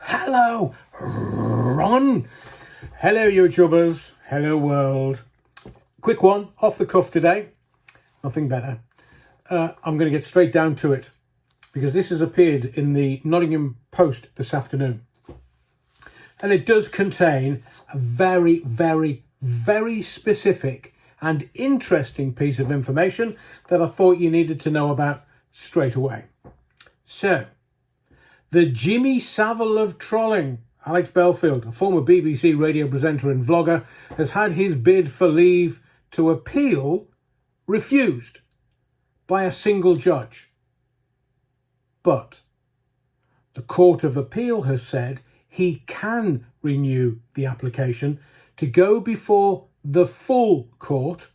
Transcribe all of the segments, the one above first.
Hello, Ron. Hello, YouTubers. Hello, world. Quick one, off the cuff today. Nothing better. I'm going to get straight down to it because this has appeared in the Nottingham Post this afternoon. And it does contain a very, very, very specific and interesting piece of information that I thought you needed to know about straight away. So, the Jimmy Savile of trolling, Alex Belfield, a former BBC radio presenter and vlogger, has had his bid for leave to appeal refused by a single judge. But the Court of Appeal has said he can renew the application to go before the full court.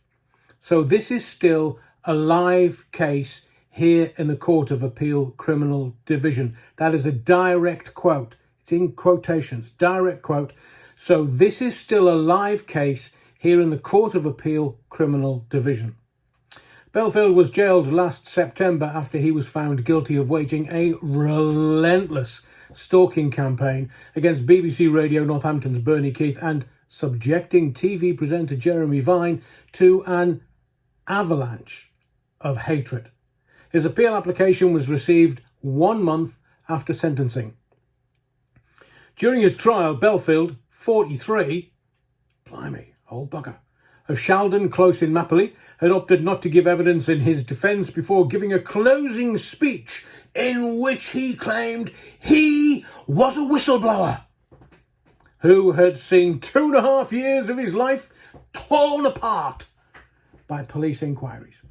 So this is still a live case here in the Court of Appeal Criminal Division. That is a direct quote. It's in quotations, direct quote. So this is still a live case here in the Court of Appeal Criminal Division. Belfield was jailed last September after he was found guilty of waging a relentless stalking campaign against BBC Radio Northampton's Bernie Keith and subjecting TV presenter Jeremy Vine to an avalanche of hatred. His appeal application was received 1 month after sentencing. During his trial, Belfield, 43, blimey, old bugger, of Shaldon Close in Mapley, had opted not to give evidence in his defence before giving a closing speech in which he claimed he was a whistleblower who had seen 2.5 years of his life torn apart by police inquiries.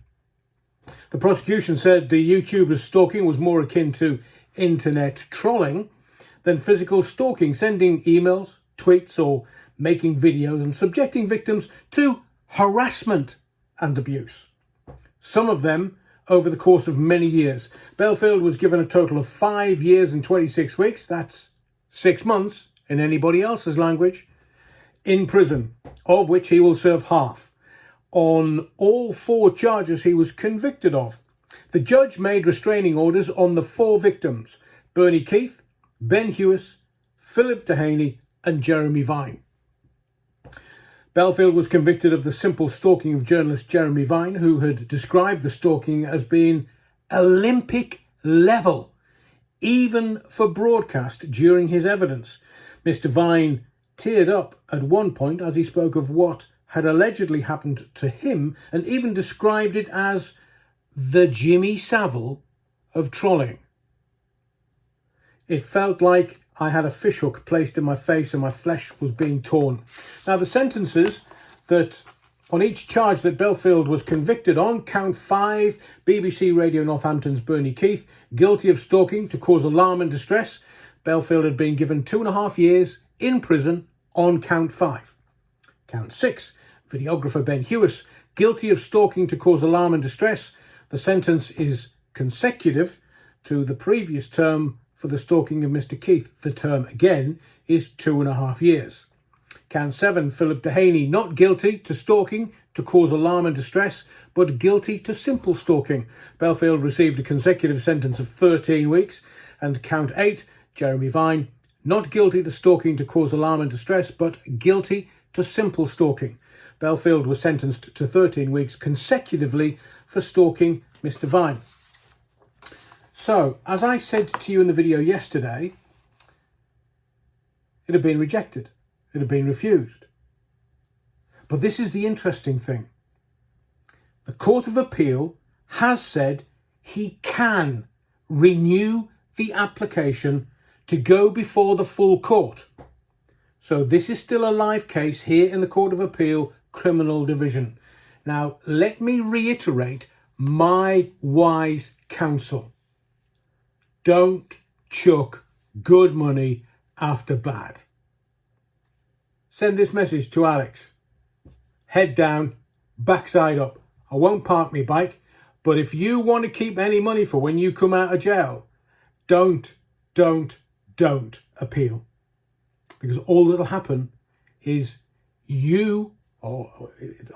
The prosecution said the YouTuber's stalking was more akin to internet trolling than physical stalking, sending emails, tweets, or making videos and subjecting victims to harassment and abuse. Some of them over the course of many years. Belfield was given a total of 5 years and 26 weeks, that's 6 months in anybody else's language, in prison, of which he will serve half, on all 4 charges he was convicted of. The judge made restraining orders on the 4 victims, Bernie Keith, Ben Hewis, Philip Dehaney and Jeremy Vine. Belfield was convicted of the simple stalking of journalist Jeremy Vine, who had described the stalking as being Olympic level, even for broadcast during his evidence. Mr. Vine teared up at one point as he spoke of what had allegedly happened to him and even described it as the Jimmy Savile of trolling. It felt like I had a fishhook placed in my face and my flesh was being torn. Now, the sentences that on each charge that Belfield was convicted on: count 5, BBC Radio Northampton's Bernie Keith, guilty of stalking to cause alarm and distress. Belfield had been given 2.5 years in prison on count 5. Count 6, videographer Ben Hewis, guilty of stalking to cause alarm and distress. The sentence is consecutive to the previous term for the stalking of Mr. Keith. The term again is 2.5 years. Count 7, Philip Dehaney, not guilty to stalking to cause alarm and distress, but guilty to simple stalking. Belfield received a consecutive sentence of 13 weeks. And count 8, Jeremy Vine, not guilty to stalking to cause alarm and distress, but guilty to simple stalking. Belfield was sentenced to 13 weeks consecutively for stalking Mr. Vine. So, as I said to you in the video yesterday, it had been rejected. It had been refused. But this is the interesting thing. The Court of Appeal has said he can renew the application to go before the full court. So this is still a live case here in the Court of Appeal Criminal Division. Now, let me reiterate my wise counsel. Don't chuck good money after bad. Send this message to Alex. Head down, backside up. I won't park my bike, but if you want to keep any money for when you come out of jail, don't appeal. Because all that'll happen is you, or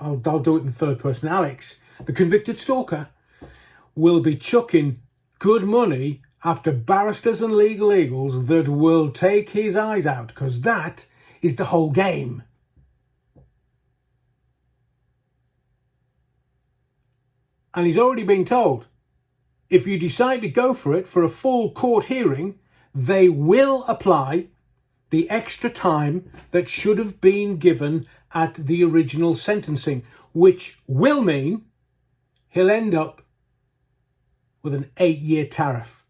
I'll do it in third person, Alex, the convicted stalker, will be chucking good money after barristers and legal eagles that will take his eyes out, because that is the whole game. And he's already been told, if you decide to go for it for a full court hearing, they will apply the extra time that should have been given at the original sentencing, which will mean he'll end up with an 8-year tariff-ish,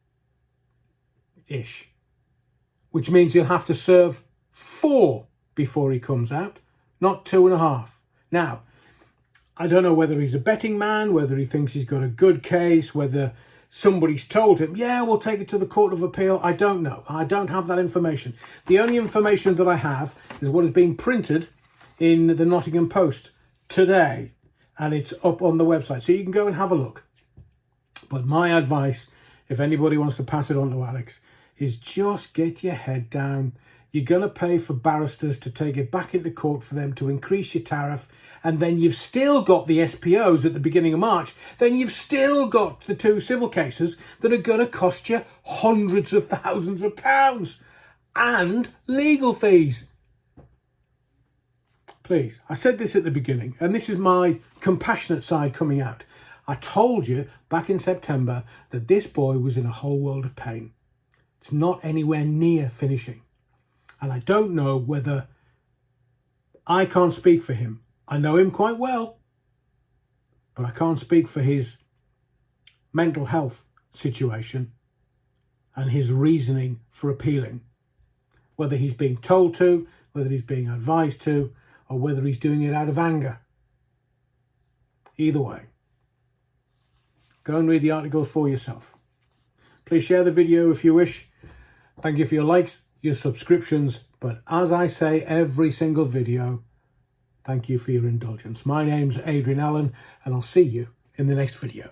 which means he'll have to serve 4 before he comes out, not 2.5. Now, I don't know whether he's a betting man, whether he thinks he's got a good case, whether somebody's told him, yeah, we'll take it to the Court of Appeal. I don't know. I don't have that information. The only information that I have is what has been printed in the Nottingham Post today, and it's up on the website, so you can go and have a look. But my advice, if anybody wants to pass it on to Alex, is just get your head down. You're going to pay for barristers to take it back into court for them to increase your tariff, and then you've still got the SPOs at the beginning of March. Then you've still got the 2 civil cases that are going to cost you hundreds of thousands of pounds and legal fees. Please, I said this at the beginning, and this is my compassionate side coming out. I told you back in September that this boy was in a whole world of pain. It's not anywhere near finishing. And I don't know whether I can't speak for him. I know him quite well, but I can't speak for his mental health situation and his reasoning for appealing. Whether he's being told to, whether he's being advised to, or whether he's doing it out of anger. Either way, go and read the article for yourself. Please share the video if you wish. Thank you for your likes, your subscriptions, but as I say every single video, thank you for your indulgence. My name's Adrian Allen, and I'll see you in the next video.